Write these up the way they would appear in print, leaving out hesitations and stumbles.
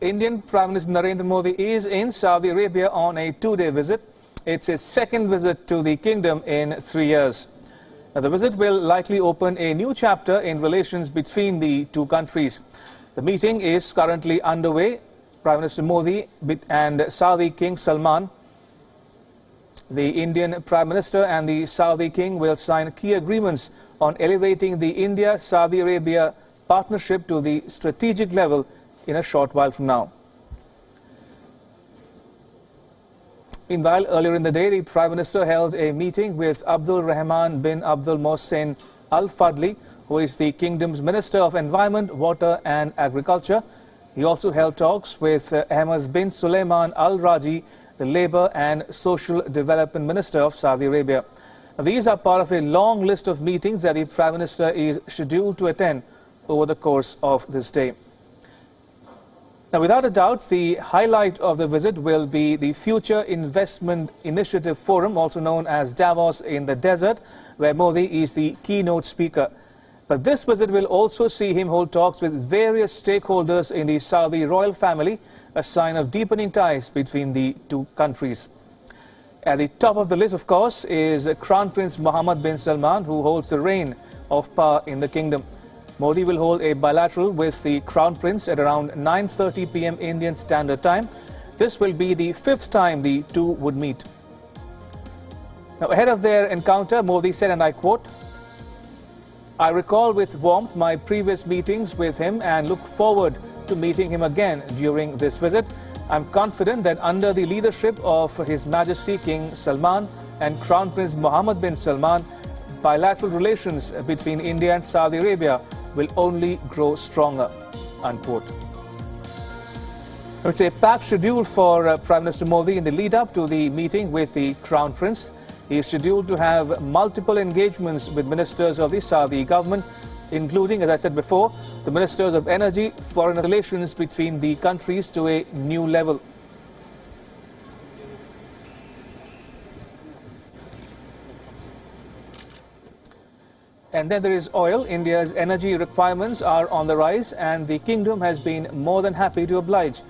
Indian Prime Minister Narendra Modi is in Saudi Arabia on a two-day visit. It's his second visit to the kingdom in 3 years. Now, the visit will likely open a new chapter in relations between the two countries. The meeting is currently underway. Prime Minister Modi and Saudi King Salman, the Indian Prime Minister and the Saudi King will sign key agreements on elevating the India-Saudi Arabia partnership to the strategic level in a short while from now. Meanwhile, earlier in the day, the Prime Minister held a meeting with Abdul Rahman bin Abdul Mohsen Al Fadli, who is the Kingdom's Minister of Environment, Water and Agriculture. He also held talks with Ahmed bin Sulaiman Al Raji, the Labour and Social Development Minister of Saudi Arabia. Now, these are part of a long list of meetings that the Prime Minister is scheduled to attend over the course of this day. Now, without a doubt, the highlight of the visit will be the Future Investment Initiative Forum, also known as Davos in the Desert, where Modi is the keynote speaker. But this visit will also see him hold talks with various stakeholders in the Saudi royal family, a sign of deepening ties between the two countries. At the top of the list, of course, is Crown Prince Mohammed bin Salman, who holds the reign of power in the kingdom. Modi will hold a bilateral with the Crown Prince at around 9:30 p.m. Indian Standard Time. This will be the 5th time the two would meet. Now, ahead of their encounter, Modi said, and I quote, "I recall with warmth my previous meetings with him and look forward to meeting him again during this visit. I'm confident that under the leadership of His Majesty King Salman and Crown Prince Mohammed bin Salman, bilateral relations between India and Saudi Arabia will only grow stronger," unquote. It's a packed schedule for Prime Minister Modi in the lead-up to the meeting with the Crown Prince. He is scheduled to have multiple engagements with ministers of the Saudi government, including, as I said before, the ministers of energy, foreign relations between the countries to a new level. And then there is oil. India's energy requirements are on the rise, and the kingdom has been more than happy to oblige.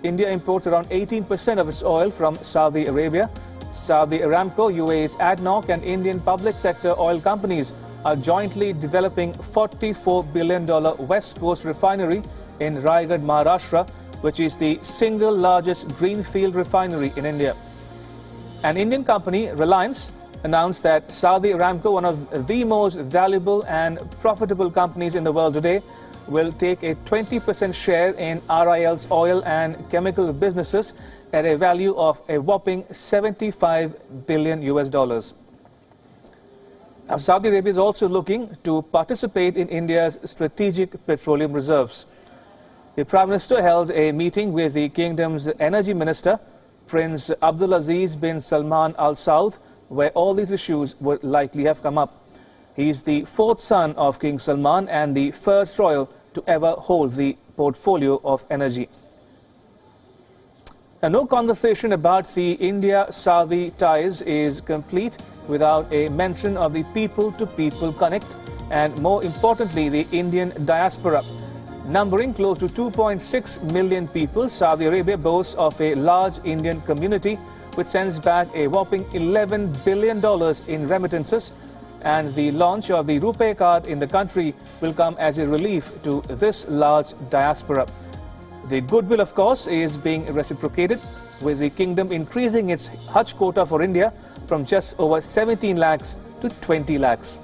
India imports around 18% of its oil from Saudi Arabia. Saudi Aramco, UAE's ADNOC and Indian public sector oil companies are jointly developing $44 billion West Coast refinery in Raigad, Maharashtra, which is the single largest greenfield refinery in India. An Indian company, Reliance, announced that Saudi Aramco, one of the most valuable and profitable companies in the world today, will take a 20% share in RIL's oil and chemical businesses at a value of a whopping $75 billion. Now, Saudi Arabia is also looking to participate in India's strategic petroleum reserves. The Prime Minister held a meeting with the kingdom's energy minister, Prince Abdulaziz bin Salman Al Saud, where all these issues would likely have come up. He is the 4th son of King Salman and the first royal to ever hold the portfolio of energy. Now, no conversation about the India-Saudi ties is complete without a mention of the people-to-people connect and, more importantly, the Indian diaspora. Numbering close to 2.6 million people, Saudi Arabia boasts of a large Indian community which sends back a whopping $11 billion in remittances, and the launch of the RuPay card in the country will come as a relief to this large diaspora. The goodwill, of course, is being reciprocated, with the kingdom increasing its Hajj quota for India from just over 17 lakhs to 20 lakhs.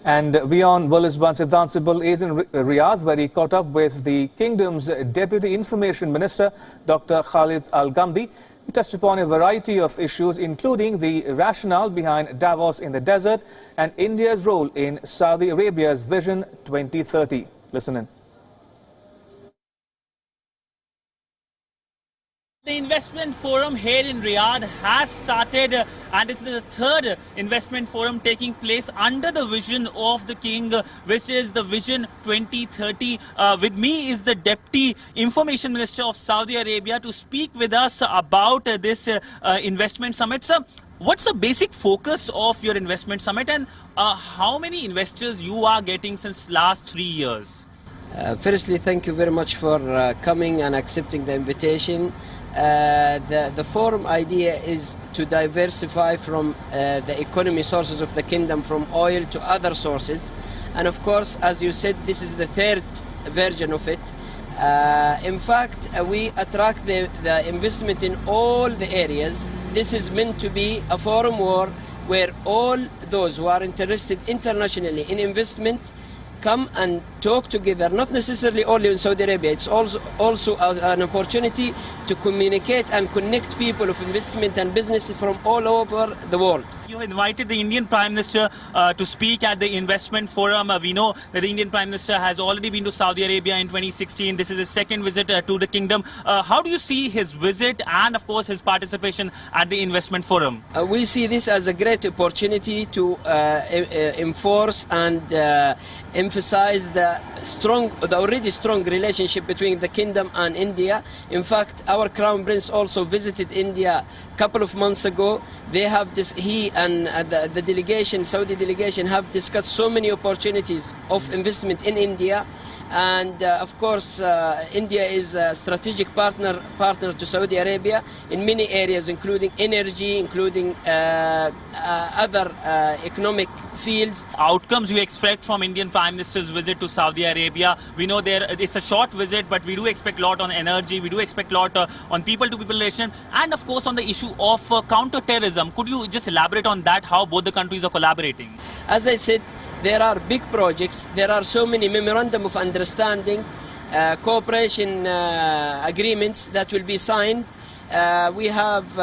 And Wion Siddhansibul is in Riyadh, where he caught up with the kingdom's Deputy Information Minister, Dr. Khalid Al-Ghamdi. He touched upon a variety of issues, including the rationale behind Davos in the desert and India's role in Saudi Arabia's Vision 2030. Listen in. The investment forum here in Riyadh has started, and this is the 3rd investment forum taking place under the vision of the king, which is the Vision 2030. With me is the Deputy Information Minister of Saudi Arabia to speak with us about this investment summit. Sir, What's the basic focus of your investment summit, and how many investors you are getting since last 3 years? Firstly, thank you very much for coming and accepting the invitation. The forum idea is to diversify from the economy sources of the kingdom, from oil to other sources. And of course, as you said, this is the third version of it. In fact, we attract the investment in all the areas. This is meant to be a forum where all those who are interested internationally in investment come and talk together, not necessarily only in Saudi Arabia. It's also an opportunity to communicate and connect people of investment and business from all over the world. You invited the Indian Prime Minister to speak at the investment forum. We know that the Indian Prime Minister has already been to Saudi Arabia in 2016. This is his second visit to the kingdom. How do you see his visit and, of course, his participation at the investment forum? We see this as a great opportunity to enforce and emphasize the already strong relationship between the kingdom and India. In fact, our Crown Prince also visited India a couple of months ago. They have this, he and the delegation, Saudi delegation, have discussed so many opportunities of investment in India. And of course, India is a strategic partner to Saudi Arabia in many areas, including energy, including other economic fields. Outcomes you expect from Indian Prime Minister's visit to Saudi Arabia? We know it's a short visit, but we do expect a lot on energy. We do expect a lot on people-to-people relation, and of course on the issue of counter-terrorism. Could you just elaborate on that? How both the countries are collaborating? As I said, there are big projects. There are so many memorandum of understanding, cooperation agreements that will be signed. We have,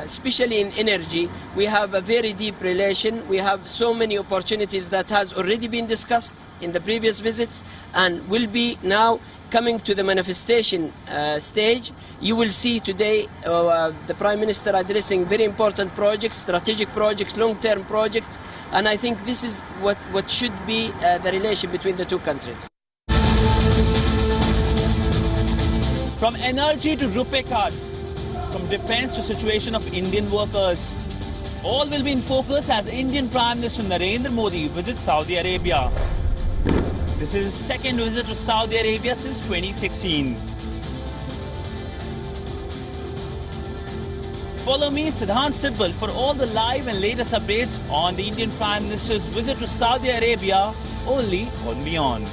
especially in energy, we have a very deep relation. We have so many opportunities that has already been discussed in the previous visits and will be now coming to the manifestation stage. You will see today the Prime Minister addressing very important projects, strategic projects, long-term projects, and I think this is what should be the relation between the two countries. From energy to Rupee card, from defense to situation of Indian workers, all will be in focus as Indian Prime Minister Narendra Modi visits Saudi Arabia. This is his second visit to Saudi Arabia since 2016. Follow me, Siddhant Sibal, for all the live and latest updates on the Indian Prime Minister's visit to Saudi Arabia only on Wion.